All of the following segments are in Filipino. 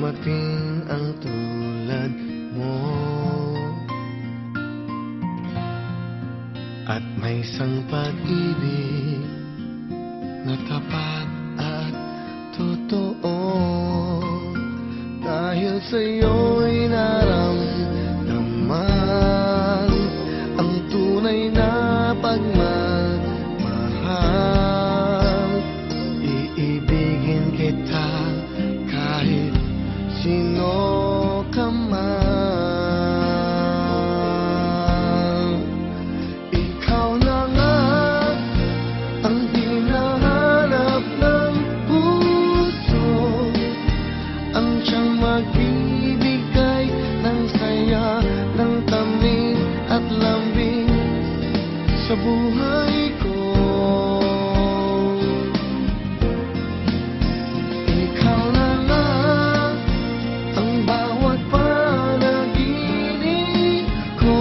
dumating ang tulad mo, at may isang pag-ibig na tapat at totoo. Dahil sa'yo'y naramdaman ang tunay na pagmamahal. Iibigin kita kahit sino ka man. Ikaw na nga ang hinahanap ng puso, ang siyang magbibigay ng saya, ng tamis at lambing sa buhay ko. Ikaw na nga ang bawat panaginip ko,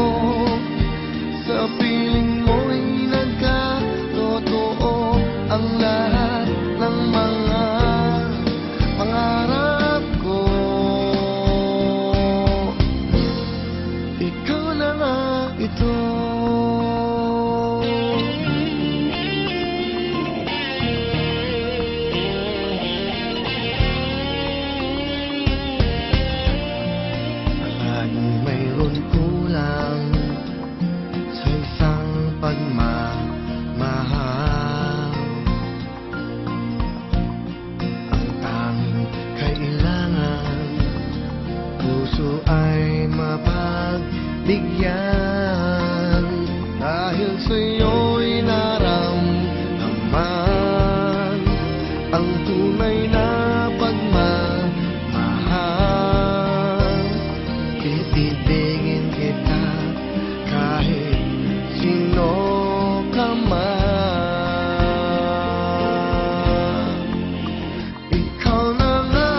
sa piling mo'y nagkatotoo ang lahat ng mga pangarap ko. Ikaw na nga ito. Palaging mayroon kulang sa isang pagmamahal. Ang tanging kailangan, puso ay mapagbigyan. Dahil sa'yo'y naramdaman ang tunay na pagmamahal. Iibigin kita kahit sino ka man. Ikaw na nga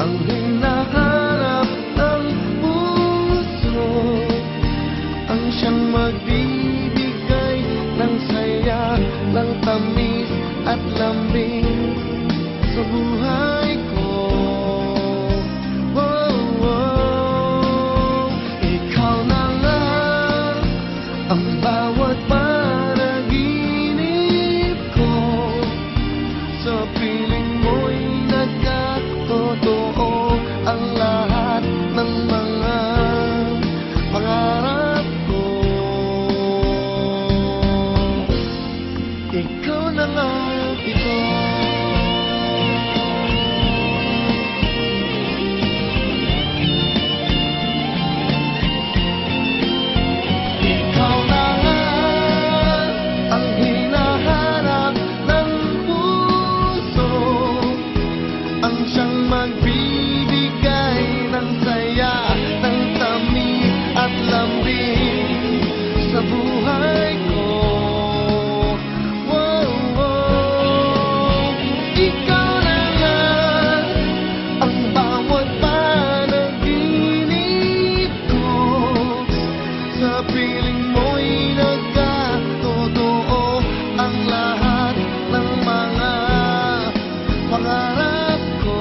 ang hinahanap ng puso, ang siyang magbibigay ng saya, ng tamis at lambing sa buhay ko. Wow, wow. Ikaw na nga ang bawat panaginip ko, sa piling mo'y nagkatotoo ang lahat ng mga pangarap ko. Ikaw na nga ito. Ikaw na nga ang hinahanap ng puso, ang siyang magbibigay ng saya, ng tamis at lambing sa buhay ko. Wow, wow. Ikaw na nga ang bawat panaginip ko, sa piling mo'y nagkatotoo ang lahat ng mga pangarap ko.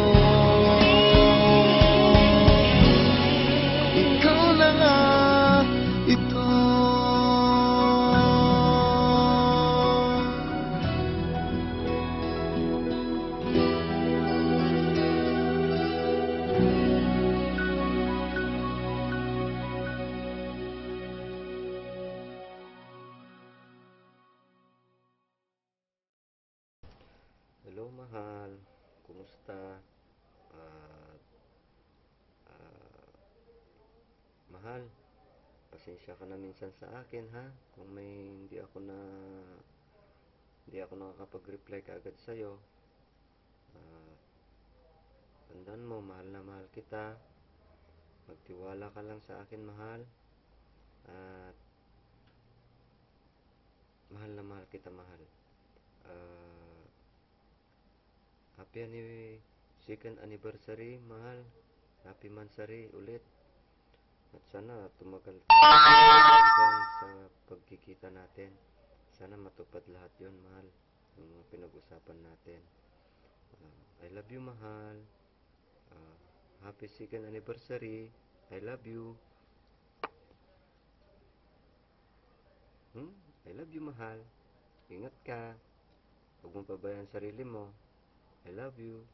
Ikaw na nga ito. Hello, mahal. Kumusta? At, ah, mahal, pasensya ka na minsan sa akin, ha? Kung may hindi ako nakakapag-reply kaagad sa'yo. Ah, tandaan mo, mahal na mahal kita. Magtiwala ka lang sa akin, mahal. At mahal na mahal kita, mahal. Happy second anniversary, mahal. Happy mansari ulit. At sana tumagal hanggang sa pagkikita natin. Sana matupad lahat yon, mahal. Yung mga pinag-usapan natin. I love you, mahal. Ah, happy second anniversary. I love you. Hmm? I love you, mahal. Ingat ka. Huwag mong pabayaan sarili mo. I love you.